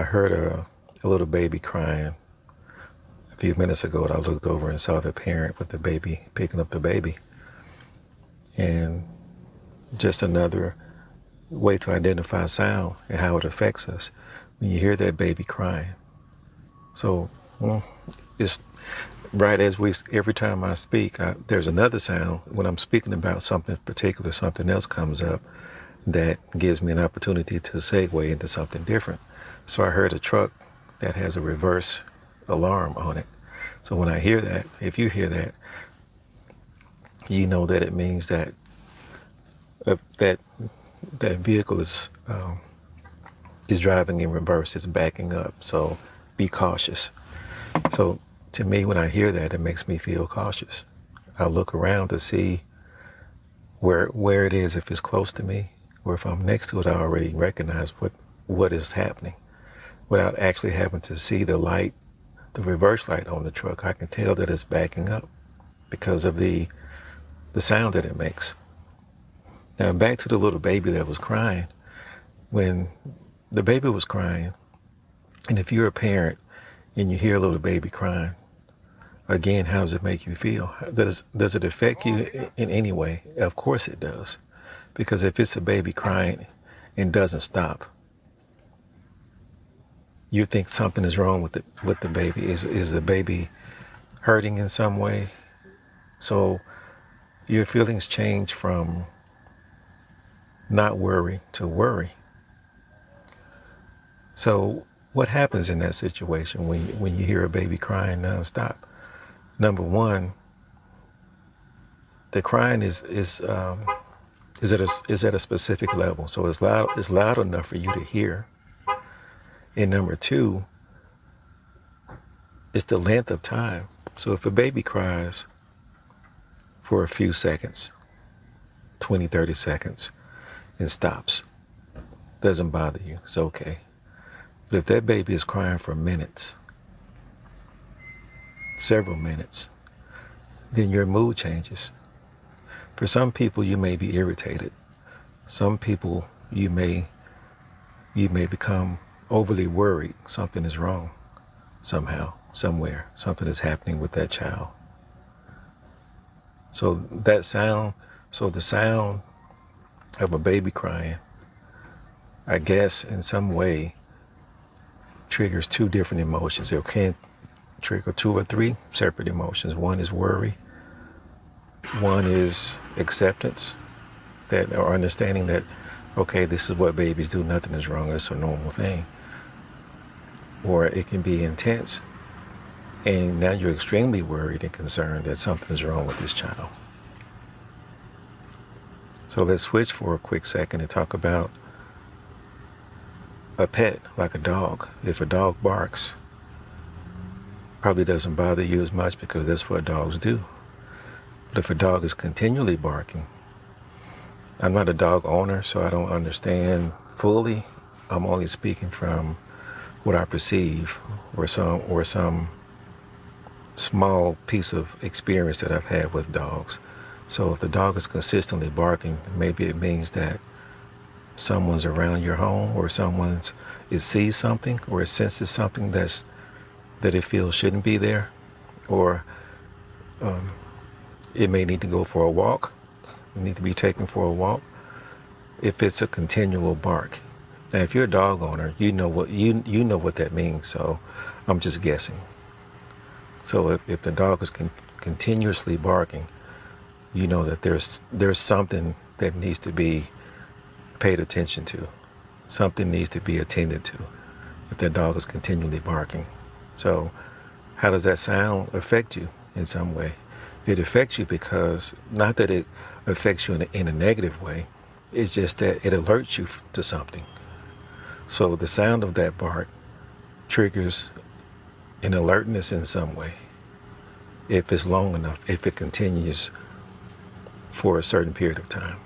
I heard a little baby crying a few minutes ago, and I looked over and saw the parent with the baby picking up the baby. And just another way to identify sound and how it affects us when you hear that baby crying. So it's right as every time I speak, there's another sound. When I'm speaking about something particular, something else comes up that gives me an opportunity to segue into something different. So I heard a truck that has a reverse alarm on it. So when I hear that, if you hear that, you know that it means that that vehicle is driving in reverse, it's backing up. So be cautious. So to me, when I hear that, it makes me feel cautious. I look around to see where it is, if it's close to me, or if I'm next to it, I already recognize what is happening. Without actually having to see the light, the reverse light on the truck, I can tell that it's backing up because of the sound that it makes. Now back to the little baby that was crying. When the baby was crying, and if you're a parent and you hear a little baby crying, again, how does it make you feel? Does it affect you in any way? Of course it does. Because if it's a baby crying and doesn't stop, you think something is wrong with the baby. Is the baby hurting in some way? So your feelings change from not worry to worry. So what happens in that situation when you hear a baby crying nonstop? Number one, the crying is at a specific level, so it's loud enough for you to hear. And number two, it's the length of time. So if a baby cries for a few seconds, 20, 30 seconds, and stops, doesn't bother you, it's okay. But if that baby is crying for minutes, several minutes, then your mood changes. For some people, you may be irritated. Some people, you may become overly worried something is wrong somehow, somewhere. Something is happening with that child. So the sound of a baby crying, I guess in some way, triggers two different emotions. It can trigger two or three separate emotions. One is worry. One is acceptance, or understanding that, okay, this is what babies do, nothing is wrong, it's a normal thing. Or it can be intense, and now you're extremely worried and concerned that something is wrong with this child. So let's switch for a quick second and talk about a pet, like a dog. If a dog barks, probably doesn't bother you as much because that's what dogs do. But if a dog is continually barking, I'm not a dog owner, so I don't understand fully. I'm only speaking from what I perceive, or some small piece of experience that I've had with dogs. So if the dog is consistently barking, maybe it means that someone's around your home, or it sees something, or it senses something that it feels shouldn't be there, or it may need to go for a walk. You need to be taken for a walk. If it's a continual bark. Now, if you're a dog owner, you know what that means. So I'm just guessing. So if the dog is continuously barking, you know that there's something that needs to be paid attention to. Something needs to be attended to if that dog is continually barking. So how does that sound affect you in some way? It affects you because, not that it affects you in a negative way, it's just that it alerts you to something. So the sound of that bark triggers an alertness in some way. If it's long enough, if it continues for a certain period of time.